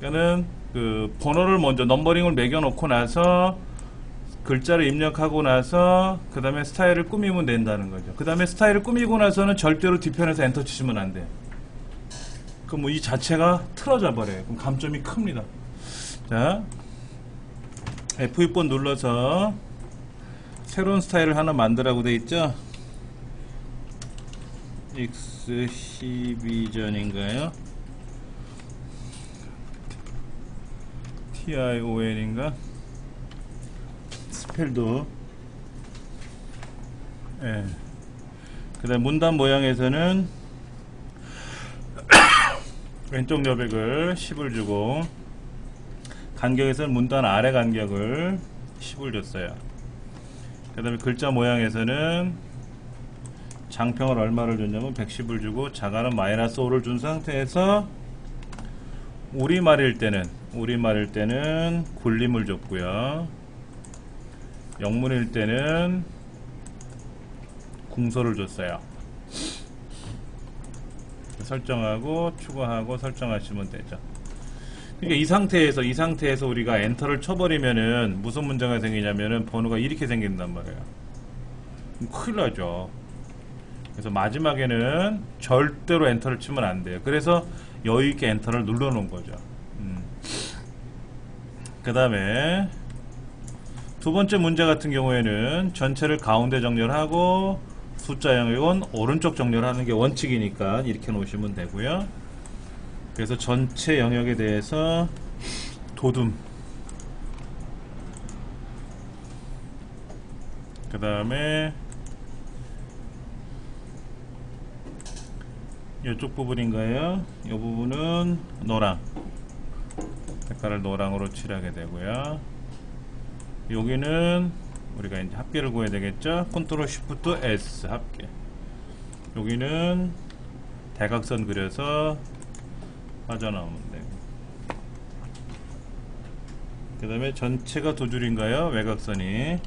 그러니까는 그 번호를 먼저 넘버링을 매겨 놓고 나서 글자를 입력하고 나서 그 다음에 스타일을 꾸미면 된다는 거죠. 그 다음에 스타일을 꾸미고 나서는 절대로 뒤편에서 엔터 치시면 안 돼요. 그럼 뭐 이 자체가 틀어져 버려요. 그럼 감점이 큽니다. 자, F6번 눌러서 새로운 스타일을 하나 만들라고 돼 있죠. X12전인가요? TION인가? 스펠도. 예. 그 다음 문단 모양에서는 왼쪽 여백을 10을 주고, 간격에서는 문단 아래 간격을 10을 줬어요. 그 다음에 글자 모양에서는 장평을 얼마를 줬냐면 110을 주고, 자가는 -5를 준 상태에서 우리말일 때는 굴림을 줬고요. 영문일 때는 궁서를 줬어요. 설정하고 추가하고 설정하시면 되죠. 그러니까 이 상태에서 우리가 엔터를 쳐버리면은 무슨 문제가 생기냐면은 번호가 이렇게 생긴단 말이에요. 큰일 나죠. 그래서 마지막에는 절대로 엔터를 치면 안 돼요. 그래서 여유있게 엔터를 눌러 놓은 거죠. 그 다음에 두 번째 문제 같은 경우에는 전체를 가운데 정렬하고 숫자 영역은 오른쪽 정렬하는 게 원칙이니까 이렇게 놓으시면 되고요. 그래서 전체 영역에 대해서 도둠, 그 다음에 이쪽 부분인가요? 이 부분은 노랑, 색깔을 노랑으로 칠하게 되고요. 여기는 우리가 이제 합계를 구해야 되겠죠? 컨트롤 쉬프트 S 합계. 여기는 대각선 그려서 빠져나오면 되고, 그 다음에 전체가 두 줄인가요? 외곽선이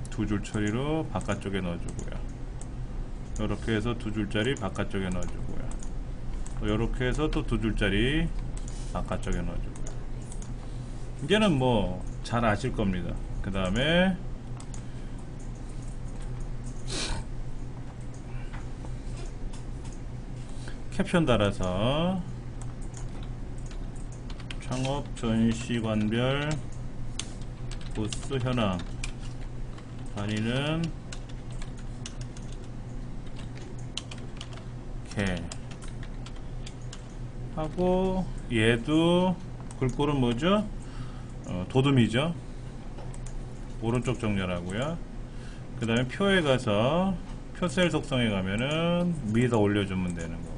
두 줄 처리로 바깥쪽에 넣어주고요. 이렇게 해서 두 줄짜리 바깥쪽에 넣어주고요. 이렇게 해서 또 두 줄짜리 바깥쪽에 넣어주고요. 이제는 뭐 잘 아실 겁니다. 그 다음에 캡션 달아서 창업 전시관별 부스 현황 단위는 개 하고, 얘도 글꼴은 뭐죠? 도둠이죠. 오른쪽 정렬하고요. 그 다음에 표에 가서 표셀 속성에 가면은 위에다 올려주면 되는 거고.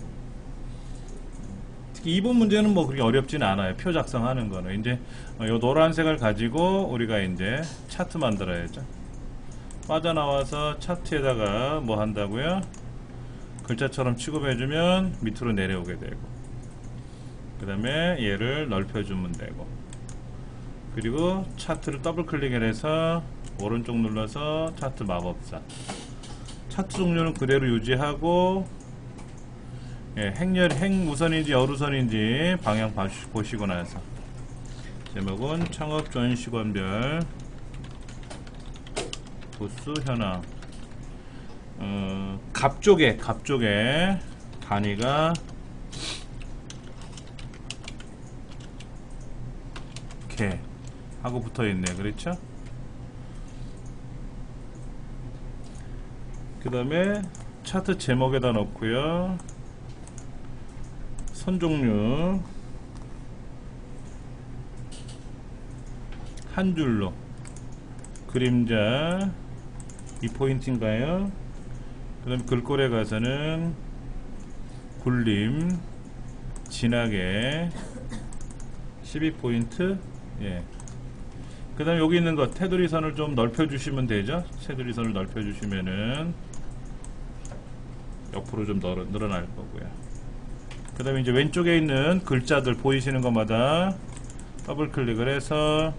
특히 2번 문제는 뭐 그렇게 어렵진 않아요. 표 작성하는 거는 이제 요 노란색을 가지고 우리가 이제 차트 만들어야죠. 빠져나와서 차트에다가 뭐 한다고요? 글자처럼 취급해주면 밑으로 내려오게 되고, 그 다음에 얘를 넓혀주면 되고, 그리고 차트를 더블 클릭을 해서 오른쪽 눌러서 차트 마법사, 차트 종류는 그대로 유지하고, 예, 행우선인지 여루선인지 방향 보시고 나서 제목은 창업 전시관별 부스 현황, 갑쪽에 단위가 개 하고 붙어있네. 그렇죠? 그 다음에 차트 제목에다 넣고요. 선 종류 한 줄로, 그림자 이 포인트인가요? 그 다음에 글꼴에 가서는 굴림 진하게 12포인트. 예. 그 다음에 여기 있는 거 테두리 선을 좀 넓혀 주시면 되죠. 테두리 선을 넓혀 주시면은 옆으로 좀 늘어날 거고요. 그 다음에 이제 왼쪽에 있는 글자들 보이시는 것마다 더블 클릭을 해서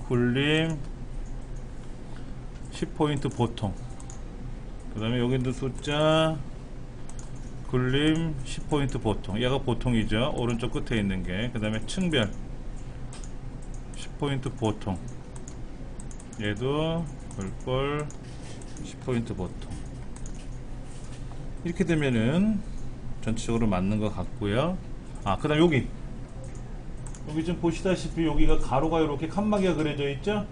굴림 10포인트 보통, 그 다음에 여기 있는 숫자 굴림 10포인트 보통, 얘가 보통이죠. 오른쪽 끝에 있는 게. 그 다음에 층별 10포인트 보통, 얘도 골골 10포인트 보통. 이렇게 되면은 전체적으로 맞는 것 같고요. 그 다음 여기 좀 보시다시피 여기가 가로가 이렇게 칸막이가 그려져 있죠.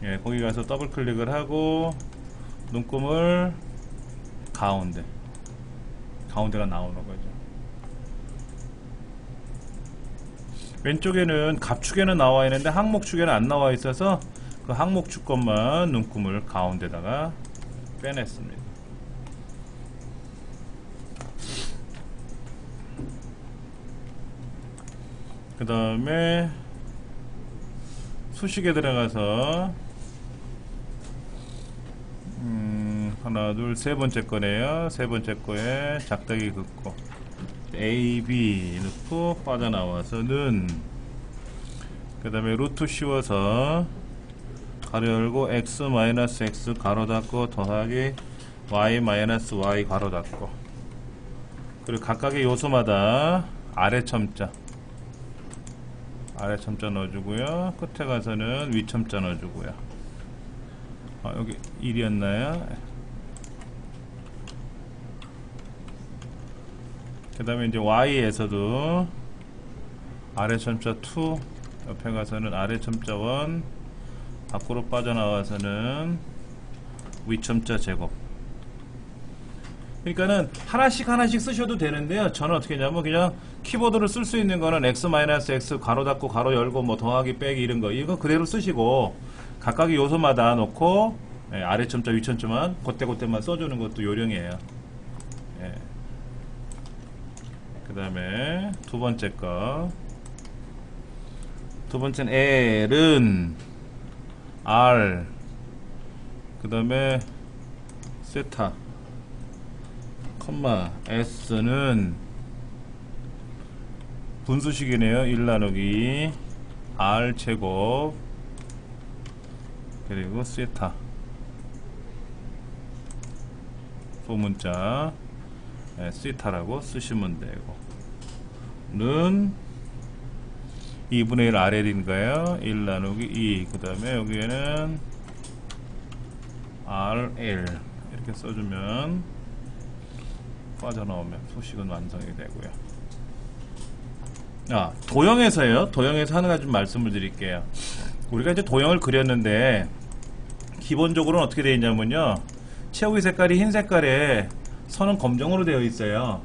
예, 거기 가서 더블 클릭을 하고 눈금을 가운데가 나오는 거죠. 왼쪽에는 갑축에는 나와 있는데 항목축에는 안 나와 있어서 그 항목축 것만 눈금을 가운데다가 빼냈습니다. 그 다음에 수식에 들어가서 하나 둘 세 번째 거네요. 세 번째 거에 작다기 긋고 A, B 넣고 빠져나와서는 그 다음에 루트 씌워서 가로 열고 x 마이너스 x 가로 닫고 더하기 y 마이너스 y 가로 닫고, 그리고 각각의 요소마다 아래 첨자 넣어주고요. 끝에 가서는 위 첨자 넣어주고요. 여기 1이었나요? 그 다음에 이제 y에서도 아래 첨자 2, 옆에 가서는 아래 첨자 1, 밖으로 빠져나와서는 위 첨자 제곱. 그러니까는 하나씩 쓰셔도 되는데요. 저는 어떻게 하냐면 그냥 키보드로 쓸 수 있는 거는 x-x 가로 닫고 가로 열고 뭐 더하기 빼기 이런 거 이거 그대로 쓰시고, 각각의 요소마다 놓고 아래 첨자 위 첨자만 그때만 써주는 것도 요령이에요. 예. 그 다음에 두 번째는 L은 R, 그 다음에 세타, 컴마 S는 분수식이네요. 1 나누기 R 제곱 그리고 세타 소문자 시타라고 쓰시면 되고, 는 2분의 1 RL인가요? 1 나누기 2, 그 다음에 여기에는 RL 이렇게 써주면 빠져나오면 수식은 완성이 되고요. 도형에서요. 도형에서 하나 가지 좀 말씀을 드릴게요. 우리가 이제 도형을 그렸는데 기본적으로는 어떻게 되어 있냐면요, 채우기 색깔이 흰 색깔에 선은 검정으로 되어 있어요.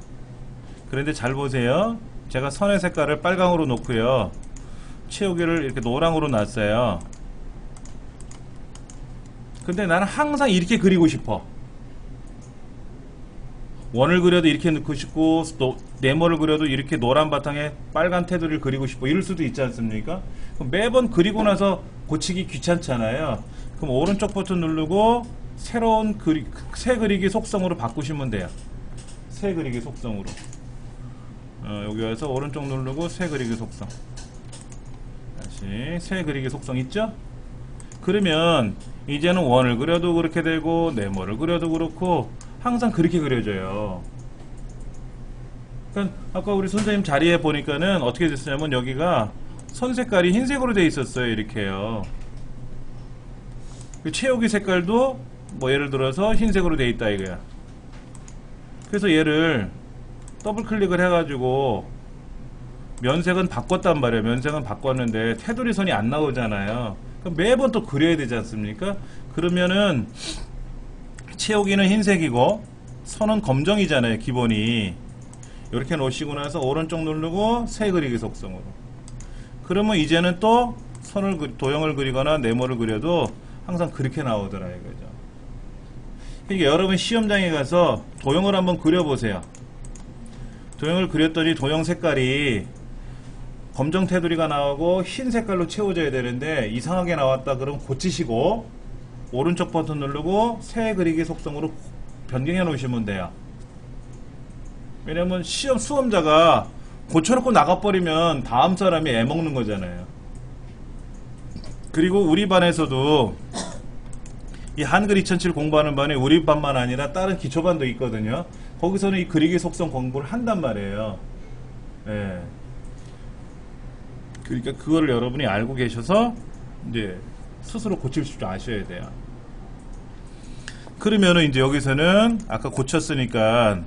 그런데 잘 보세요. 제가 선의 색깔을 빨강으로 놓고요, 채우기를 이렇게 노랑으로 놨어요. 근데 나는 항상 이렇게 그리고 싶어. 원을 그려도 이렇게 넣고 싶고, 또 네모를 그려도 이렇게 노란 바탕에 빨간 테두리를 그리고 싶고, 이럴 수도 있지 않습니까? 그럼 매번 그리고 나서 고치기 귀찮잖아요. 그럼 오른쪽 버튼 누르고 새로운 새 그리기 속성으로 바꾸시면 돼요. 새 그리기 속성으로. 여기 와서 오른쪽 누르고 새 그리기 속성. 다시 새 그리기 속성 있죠? 그러면 이제는 원을 그려도 그렇게 되고 네모를 그려도 그렇고 항상 그렇게 그려져요. 그러니까 아까 우리 선생님 자리에 보니까는 어떻게 됐냐면 여기가 선 색깔이 흰색으로 되어 있었어요. 이렇게요. 채우기 색깔도 뭐 예를 들어서 흰색으로 되어 있다 이거야. 그래서 얘를 더블 클릭을 해가지고 면색은 바꿨단 말이에요. 면색은 바꿨는데 테두리 선이 안 나오잖아요. 그럼 매번 또 그려야 되지 않습니까? 그러면은 채우기는 흰색이고 선은 검정이잖아요. 기본이. 이렇게 놓으시고 나서 오른쪽 누르고 새 그리기 속성으로. 그러면 이제는 또 도형을 그리거나 네모를 그려도 항상 그렇게 나오더라 이거죠. 그러니까 여러분 시험장에 가서 도형을 한번 그려보세요. 도형을 그렸더니 도형 색깔이 검정 테두리가 나오고 흰 색깔로 채워져야 되는데 이상하게 나왔다 그러면 고치시고 오른쪽 버튼 누르고 새 그리기 속성으로 변경해 놓으시면 돼요. 왜냐면 수험자가 고쳐놓고 나가버리면 다음 사람이 애먹는 거잖아요. 그리고 우리 반에서도 이 한글 2007 공부하는 반에 우리 반만 아니라 다른 기초반도 있거든요. 거기서는 이 그리기 속성 공부를 한단 말이에요. 예. 그러니까 그거를 여러분이 알고 계셔서 이제 스스로 고칠 줄 아셔야 돼요. 그러면은 이제 여기서는 아까 고쳤으니까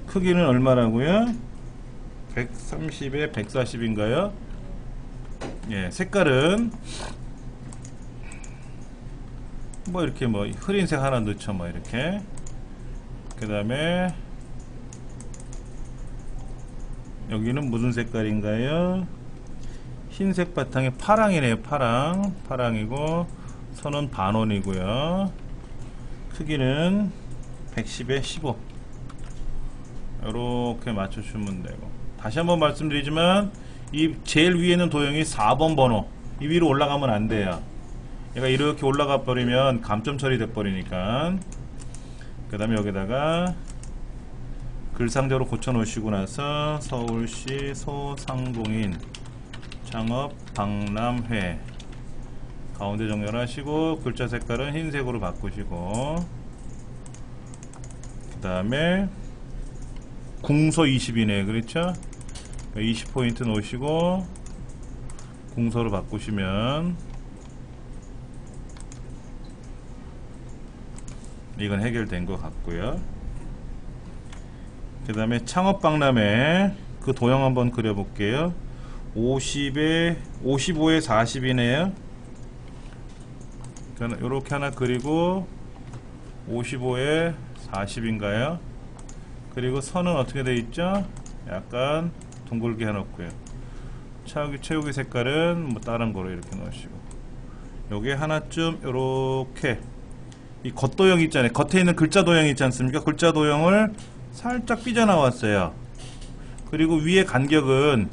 크기는 얼마라고요? 130에 140인가요? 예, 색깔은 뭐 이렇게 뭐 흐린색 하나 넣죠, 뭐 이렇게. 그 다음에 여기는 무슨 색깔인가요? 흰색 바탕에 파랑이네요. 파랑이고 선은 반원이고요. 크기는 110에 15 이렇게 맞춰주면 되고, 다시 한번 말씀드리지만 이 제일 위에 있는 도형이 4번 번호, 이 위로 올라가면 안 돼요. 얘가 이렇게 올라가 버리면 감점 처리돼 버리니까. 그 다음에 여기다가 글상자로 고쳐 놓으시고 나서 서울시 소상공인 창업 박람회 가운데 정렬하시고, 글자 색깔은 흰색으로 바꾸시고, 그 다음에 궁서 20이네. 그렇죠? 20포인트 놓으시고 궁서로 바꾸시면 이건 해결된 것 같고요. 그 다음에 창업박람회 그 도형 한번 그려볼게요. 55에 40이네요. 이렇게 하나 그리고 55에 40인가요? 그리고 선은 어떻게 되어 있죠? 약간 둥글게 해놓고요. 채우기 색깔은 뭐 다른 거로 이렇게 넣으시고, 요게 하나쯤 요렇게 이 겉도형 있잖아요. 겉에 있는 글자 도형 있지 않습니까? 글자 도형을 살짝 삐져나왔어요. 그리고 위에 간격은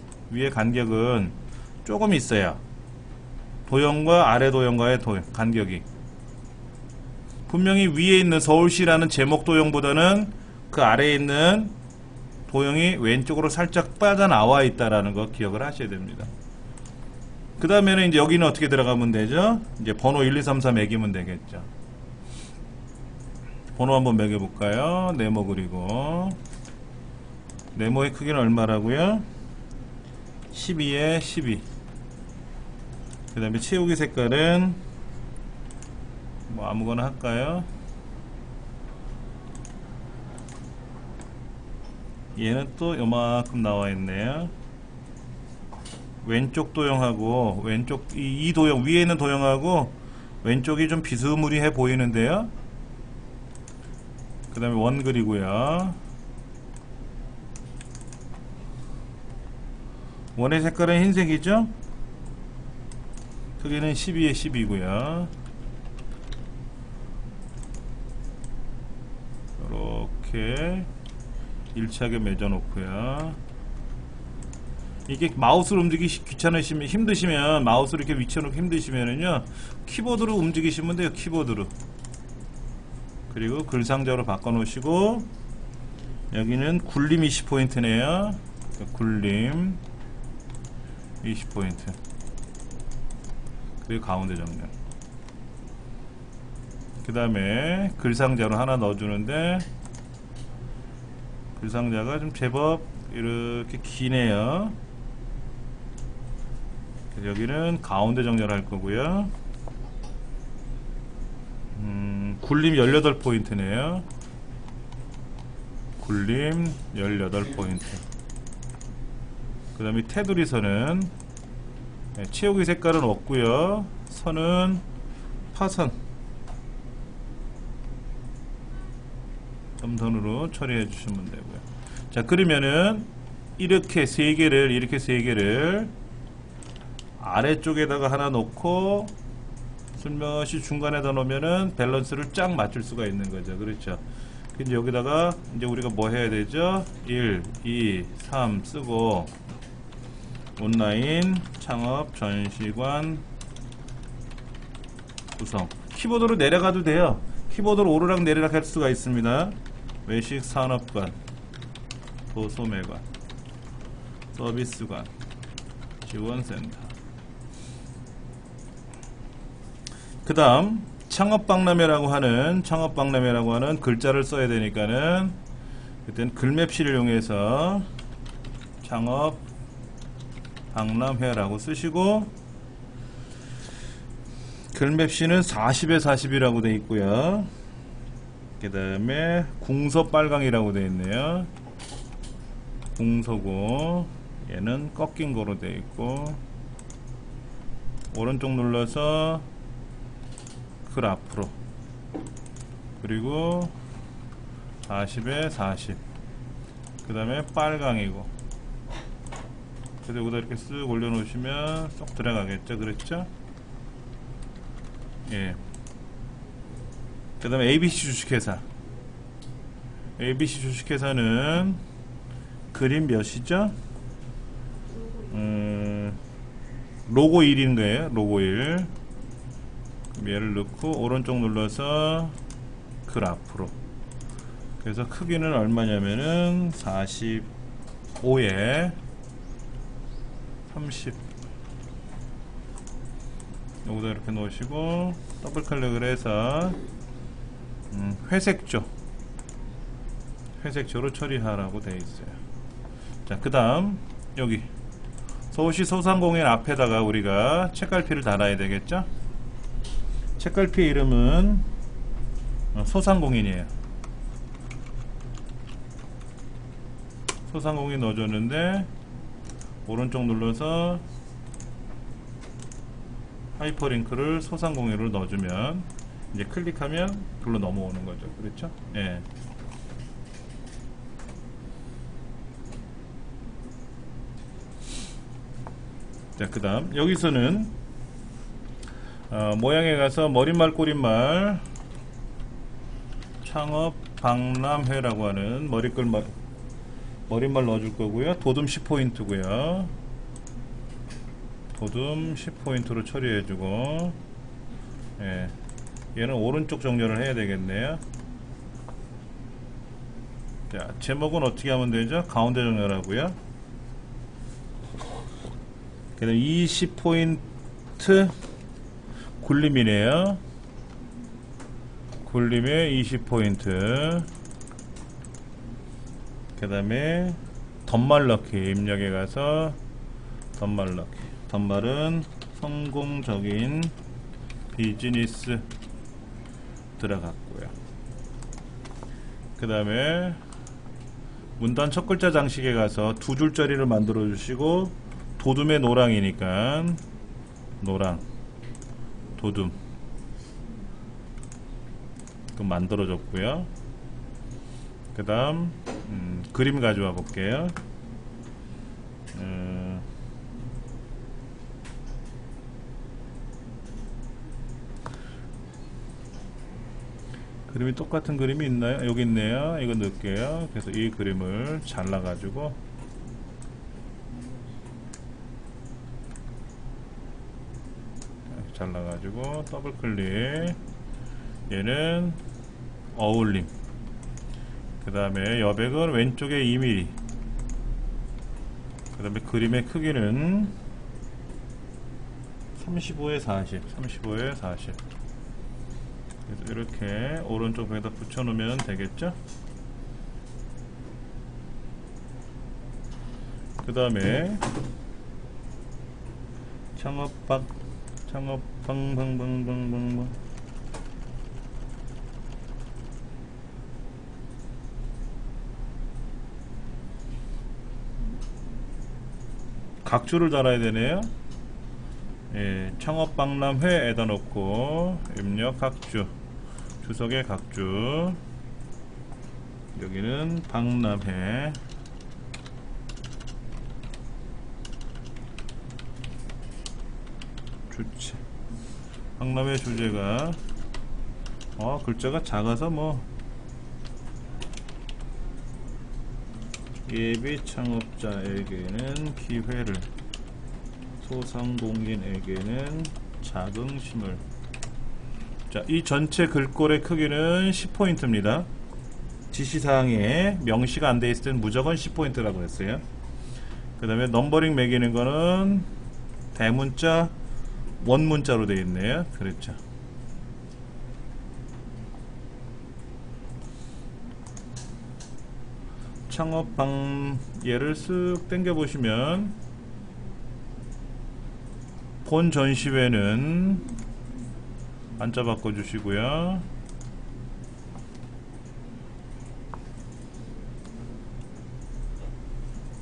조금 있어요. 도형과 아래 도형과의 간격이 분명히 위에 있는 서울시라는 제목 도형보다는 그 아래에 있는 도형이 왼쪽으로 살짝 빠져나와 있다라는 거 기억을 하셔야 됩니다. 그 다음에는 이제 여기는 어떻게 들어가면 되죠? 이제 번호 1, 2, 3, 4 매기면 되겠죠. 번호 한번 매겨볼까요? 네모 그리고, 네모의 크기는 얼마라고요? 12에 12. 그 다음에 채우기 색깔은 뭐 아무거나 할까요? 얘는 또 요만큼 나와 있네요. 왼쪽 도형하고 왼쪽 이 도형 위에 있는 도형하고 왼쪽이 좀 비스무리해 보이는데요. 그 다음에 원 그리고요. 원의 색깔은 흰색이죠. 크기는 12에 10이고요. 이렇게 일치하게 맺어 놓고요. 이게 마우스로 움직이기 귀찮으시면, 힘드시면, 마우스로 이렇게 위치해놓고 힘드시면은요, 키보드로 움직이시면 돼요. 키보드로. 그리고 글상자로 바꿔 놓으시고, 여기는 굴림 20포인트네요 굴림 20포인트. 그리고 가운데 정렬. 그 다음에 글상자로 하나 넣어주는데, 글상자가 좀 제법 이렇게 기네요. 여기는 가운데 정렬할 거고요. 굴림 18포인트네요 굴림 18포인트. 그 다음에 테두리 선은 채우기 색깔은 없고요. 선은 파선 점선으로 처리해 주시면 되고요. 자, 그러면은 이렇게 세 개를 아래쪽에다가 하나 놓고 슬며시 중간에다 놓으면은 밸런스를 쫙 맞출 수가 있는 거죠. 그렇죠? 근데 여기다가 이제 우리가 뭐 해야 되죠? 1, 2, 3 쓰고, 온라인 창업 전시관 구성. 키보드로 내려가도 돼요. 키보드로 오르락 내리락 할 수가 있습니다. 외식 산업관, 도소매관, 서비스관, 지원센터. 그 다음 창업박람회라고 하는 글자를 써야 되니까는 그때는 글맵시를 이용해서 창업박람회라고 쓰시고, 글맵시는 40에 40이라고 되어 있고요. 그 다음에 궁서빨강이라고 되어 있네요. 궁서고, 얘는 꺾인 거로 되어 있고, 오른쪽 눌러서 글 앞으로, 그리고 40에 40, 그 다음에 빨강이고, 그래서 여기다 이렇게 쓱 올려놓으시면 쏙 들어가겠죠. 그랬죠? 예. 그 다음에 ABC 주식회사. ABC 주식회사는 그림 몇이죠? 로고 1인 거예요. 로고 1. 얘를 넣고 오른쪽 눌러서 글 앞으로. 그래서 크기는 얼마냐면은 45에 30. 여기다 이렇게 놓으시고 더블 클릭을 해서 회색조로 처리하라고 되어 있어요. 자, 그 다음 여기 서울시 소상공인 앞에다가 우리가 책갈피를 달아야 되겠죠? 책갈피 이름은 소상공인이에요. 소상공인 넣어줬는데 오른쪽 눌러서 하이퍼링크를 소상공인으로 넣어주면 이제 클릭하면 글로 넘어오는 거죠. 그렇죠? 예. 자, 그 다음 여기서는 모양에 가서 머릿말 꼬릿말 창업박람회라고 하는 머릿말 넣어줄 거고요. 도둠 10포인트고요. 도둠 10포인트로 처리해주고, 예. 얘는 오른쪽 정렬을 해야 되겠네요. 자, 제목은 어떻게 하면 되죠? 가운데 정렬하고요. 그 다음 20포인트 굴림이네요. 굴림에 20포인트. 그 다음에 덧말 넣기 입력에 가서 덧말 넣기. 덧말은 성공적인 비즈니스 들어갔고요. 그 다음에 문단 첫 글자 장식에 가서 두 줄짜리를 만들어 주시고, 도둠의 노랑이니까 노랑 도둠 그 만들어 줬고요. 그 다음 그림 가져와 볼게요. 그림이 똑같은 그림이 있나요? 여기 있네요. 이거 넣을게요. 그래서 이 그림을 잘라 가지고 잘라가지고 더블 클릭. 얘는 어울림. 그 다음에 여백은 왼쪽에 2mm. 그 다음에 그림의 크기는 35에 40. 35에 40. 그래서 이렇게 오른쪽 벽에다 붙여 놓으면 되겠죠? 그 다음에 창업방방방방방 각주를 달아야 되네요. 예, 창업박람회에다 놓고 입력 각주, 주석의 각주. 여기는 박람회. 주체. 박람회 주제가 글자가 작아서 뭐 예비 창업자에게는 기회를, 소상공인에게는 자긍심을. 자, 이 전체 글꼴의 크기는 10포인트입니다. 지시사항에 명시가 안 돼 있을 때는 무조건 10포인트라고 했어요. 그 다음에 넘버링 매기는 거는 대문자, 원문자로 되어 있네요. 그렇죠. 창업방 얘를 쓱 당겨 보시면 본 전시회는 한자 바꿔 주시고요.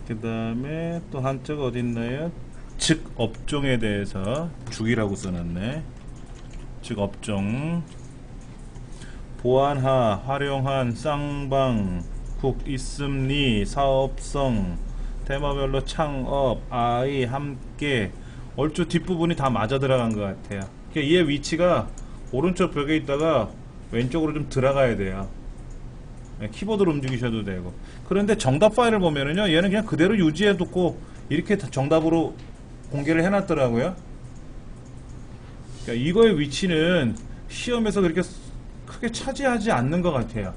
그 다음에 또 한자가 어디 있나요? 즉 업종에 대해서 죽이라고 써놨네. 즉 업종 보안하, 활용한, 쌍방, 국, 있음리, 사업성, 테마별로 창업, 아이, 함께 얼추 뒷부분이 다 맞아 들어간 것 같아요. 그러니까 얘 위치가 오른쪽 벽에 있다가 왼쪽으로 좀 들어가야 돼요. 키보드로 움직이셔도 되고. 그런데 정답 파일을 보면은요, 얘는 그냥 그대로 유지해 두고 이렇게 정답으로 공개를 해놨더라고요. 그러니까 이거의 위치는 시험에서 그렇게 크게 차지하지 않는 것 같아요.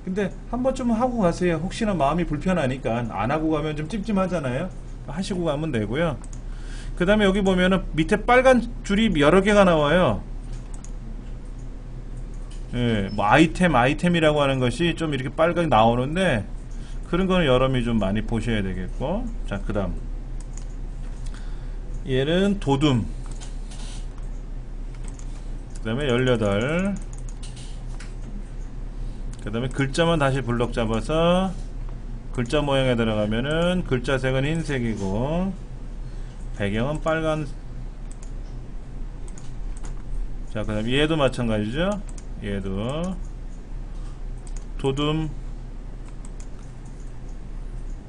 근데 한 번쯤 하고 가세요. 혹시나 마음이 불편하니까. 안 하고 가면 좀 찜찜하잖아요. 하시고 가면 되고요. 그 다음에 여기 보면은 밑에 빨간 줄이 여러 개가 나와요. 예, 뭐 아이템이라고 하는 것이 좀 이렇게 빨갛게 나오는데, 그런 거는 여러분이 좀 많이 보셔야 되겠고. 자, 그 다음 얘는 도둠, 그 다음에 18, 그 다음에 글자만 다시 블럭 잡아서 글자 모양에 들어가면은 글자색은 흰색이고 배경은 빨간. 자, 그 다음에 얘도 마찬가지죠. 얘도 도둠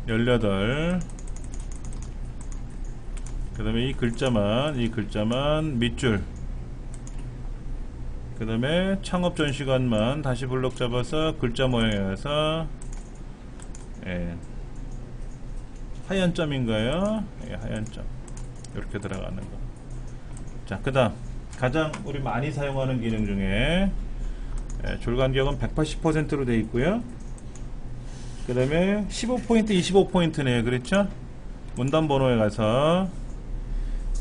18, 그 다음에 이 글자만 밑줄, 그 다음에 창업 전 시간만 다시 블럭 잡아서 글자 모양에 가서, 예, 하얀 점인가요? 예, 하얀 점 이렇게 들어가는 거. 자, 그 다음 가장 우리 많이 사용하는 기능 중에, 예, 줄 간격은 180%로 되어 있고요. 그 다음에 15포인트 25포인트네요. 그렇죠? 문단 번호에 가서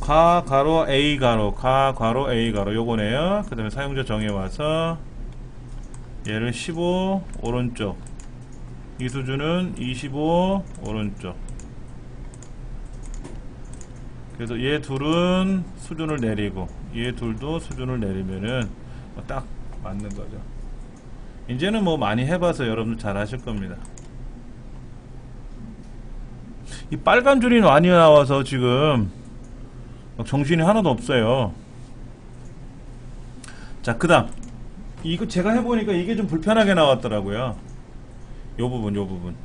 가 가로 A 가로 가 가로 A 가로 요거네요. 그 다음에 사용자 정의에 와서 얘를 15 오른쪽, 이 수준은 25 오른쪽. 그래서 얘 둘은 수준을 내리고 얘 둘도 수준을 내리면은 딱 맞는 거죠. 이제는 뭐 많이 해봐서 여러분들 잘 하실 겁니다. 이 빨간 줄이 많이 나와서 지금 정신이 하나도 없어요. 자, 그 다음 이거 제가 해보니까 이게 좀 불편하게 나왔더라고요. 요 부분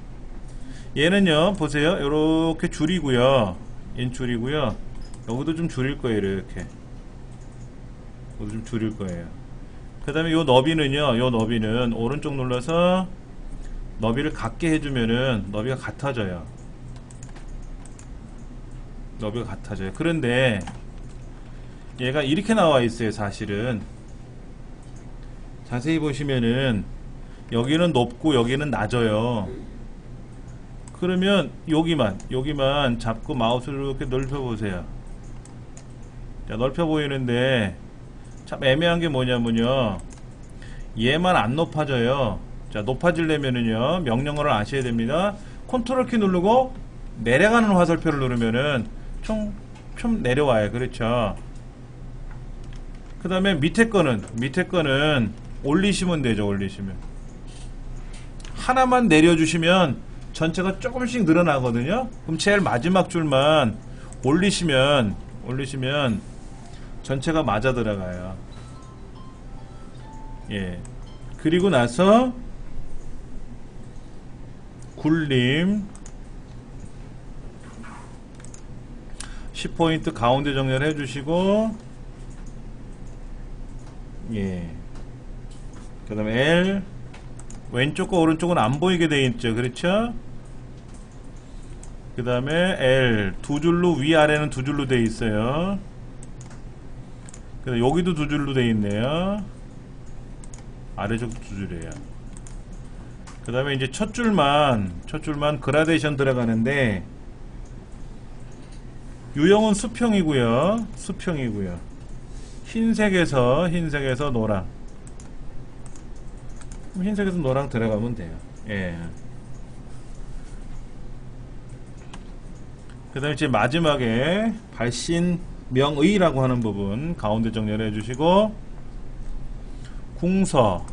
얘는요 보세요, 요렇게 줄이고요, 인줄이고요, 여기도 좀 줄일 거예요. 이렇게 여기도 좀 줄일 거예요. 그 다음에 요 너비는요, 요 너비는 오른쪽 눌러서 너비를 같게 해주면은 너비가 같아져요. 너비가 같아져요. 그런데 얘가 이렇게 나와 있어요. 사실은 자세히 보시면은 여기는 높고 여기는 낮아요. 그러면 여기만 잡고 마우스를 이렇게 넓혀 보세요. 자, 넓혀 보이는데 참 애매한 게 뭐냐면요, 얘만 안 높아져요. 자, 높아지려면은요 명령어를 아셔야 됩니다. 컨트롤 키 누르고 내려가는 화살표를 누르면은 좀 내려와요. 그렇죠? 그 다음에 밑에 거는 올리시면 되죠. 올리시면 하나만 내려주시면 전체가 조금씩 늘어나거든요. 그럼 제일 마지막 줄만 올리시면 전체가 맞아 들어가요. 예. 그리고 나서 굴림 10포인트 가운데 정렬 해주시고, 예. 그 다음에 L 왼쪽과 오른쪽은 안 보이게 되어 있죠. 그렇죠? 그 다음에 L 두 줄로, 위아래는 두 줄로 되어 있어요. 여기도 두 줄로 되어 있네요. 아래쪽도 두 줄이에요. 그 다음에 이제 첫 줄만 그라데이션 들어가는데, 유형은 수평이고요. 흰색에서 노랑. 흰색에서 노랑 들어가면 돼요. 예. 그 다음에 이제 마지막에 발신명의라고 하는 부분 가운데 정렬해 주시고, 궁서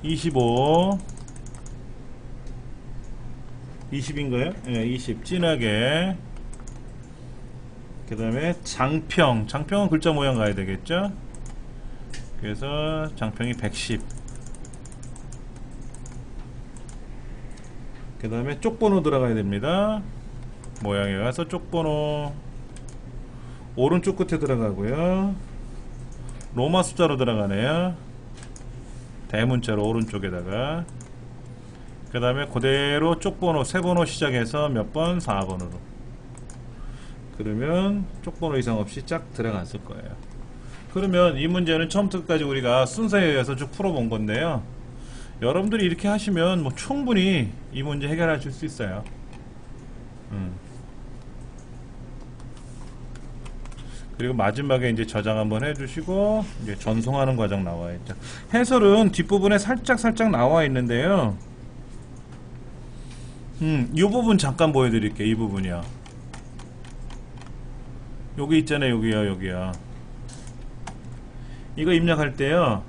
25 20인가요? 예, 20 진하게. 그 다음에 장평은 글자 모양 가야 되겠죠? 그래서 장평이 110. 그 다음에 쪽번호 들어가야 됩니다. 모양에 가서 쪽번호 오른쪽 끝에 들어가고요. 로마 숫자로 들어가네요. 대문자로 오른쪽에다가. 그 다음에 그대로 쪽번호 세번호 시작해서 몇 번? 4번으로. 그러면 쪽번호 이상 없이 쫙 들어갔을 거예요. 그러면 이 문제는 처음부터 끝까지 우리가 순서에 의해서 쭉 풀어본 건데요. 여러분들이 이렇게 하시면 뭐 충분히 이 문제 해결하실 수 있어요. 그리고 마지막에 이제 저장 한번 해주시고, 이제 전송하는 과정 나와 있죠. 해설은 뒷부분에 살짝 나와 있는데요. 이 부분 잠깐 보여드릴게요. 이 부분이요. 여기 있잖아요. 여기요. 이거 입력할 때요.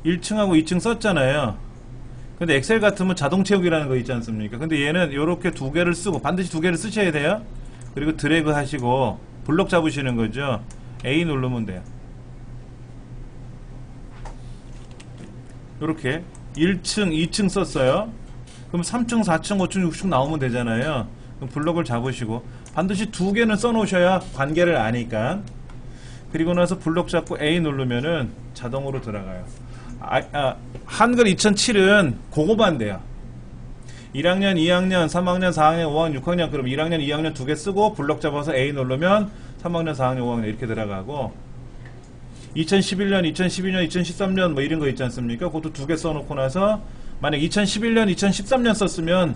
1층하고 2층 썼잖아요. 근데 엑셀 같으면 자동 채우기라는 거 있지 않습니까? 근데 얘는 이렇게 두 개를 쓰고, 반드시 두 개를 쓰셔야 돼요. 그리고 드래그 하시고 블록 잡으시는 거죠. A 누르면 돼요. 이렇게 1층, 2층 썼어요. 그럼 3층, 4층, 5층, 6층 나오면 되잖아요. 그럼 블록을 잡으시고 반드시 두 개는 써놓으셔야 관계를 아니까. 그리고 나서 블록 잡고 A 누르면은 자동으로 들어가요. 한글 2007은 그거만 돼요. 1학년, 2학년, 3학년, 4학년, 5학년, 6학년, 그럼 1학년, 2학년 두 개 쓰고 블록 잡아서 A 누르면 3학년, 4학년, 5학년 이렇게 들어가고, 2011년, 2012년, 2013년 뭐 이런 거 있지 않습니까? 그것도 두 개 써놓고 나서 만약 2011년, 2013년 썼으면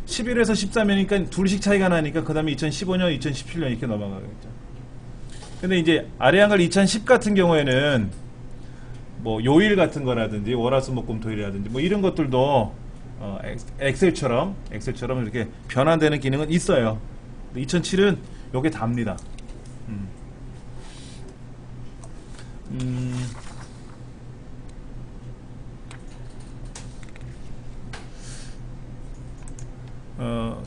11에서 13이니까 둘씩 차이가 나니까 그 다음에 2015년, 2017년 이렇게 넘어가겠죠. 근데 이제 아래 한글 2010 같은 경우에는 뭐 요일 같은 거라든지 월화수목금토일이라든지 뭐 이런 것들도 엑셀처럼 이렇게 변환되는 기능은 있어요. 2007은 요게 답니다.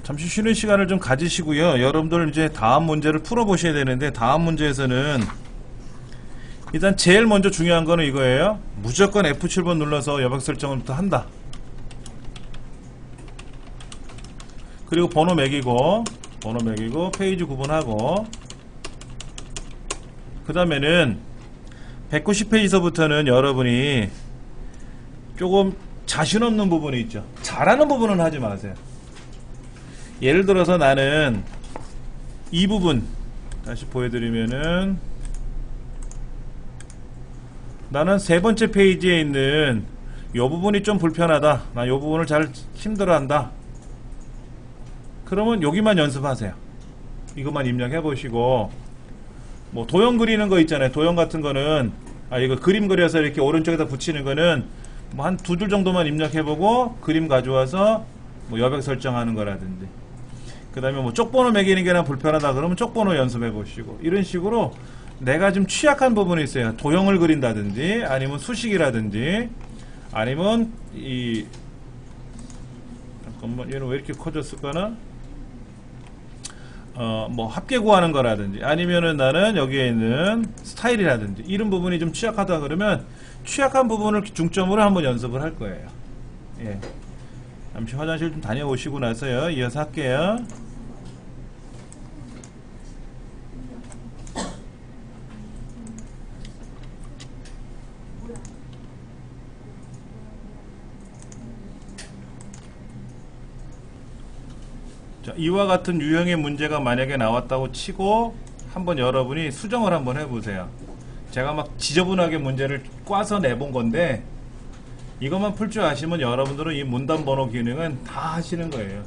잠시 쉬는 시간을 좀 가지시고요. 여러분들 이제 다음 문제를 풀어보셔야 되는데, 다음 문제에서는 일단 제일 먼저 중요한 거는 이거예요. 무조건 F7번 눌러서 여백 설정부터 한다. 그리고 번호 매기고 페이지 구분하고, 그 다음에는 190페이지서부터는 여러분이 조금 자신 없는 부분이 있죠. 잘하는 부분은 하지 마세요. 예를 들어서 나는 이 부분 다시 보여드리면은, 나는 세 번째 페이지에 있는 이 부분이 좀 불편하다, 나 이 부분을 잘 힘들어한다, 그러면 여기만 연습하세요. 이것만 입력해 보시고, 뭐 도형 그리는 거 있잖아요. 도형 같은 거는 이거 그림 그려서 이렇게 오른쪽에다 붙이는 거는 뭐 한 두 줄 정도만 입력해 보고 그림 가져와서 뭐 여백 설정하는 거라든지, 그 다음에 뭐 쪽번호 매기는 게 난 불편하다 그러면 쪽번호 연습해 보시고, 이런 식으로 내가 좀 취약한 부분이 있어요. 도형을 그린다든지 아니면 수식이라든지 아니면 잠깐만, 얘는 왜 이렇게 커졌을까나? 뭐 합계 구하는 거라든지 아니면은 나는 여기에 있는 스타일이라든지 이런 부분이 좀 취약하다 그러면 취약한 부분을 중점으로 한번 연습을 할 거예요. 예. 잠시 화장실 좀 다녀오시고 나서요, 이어서 할게요. 자, 이와 같은 유형의 문제가 만약에 나왔다고 치고 한번 여러분이 수정을 한번 해보세요. 제가 막 지저분하게 문제를 꽈서 내본 건데, 이것만 풀 줄 아시면 여러분들은 이 문단 번호 기능은 다 하시는 거예요.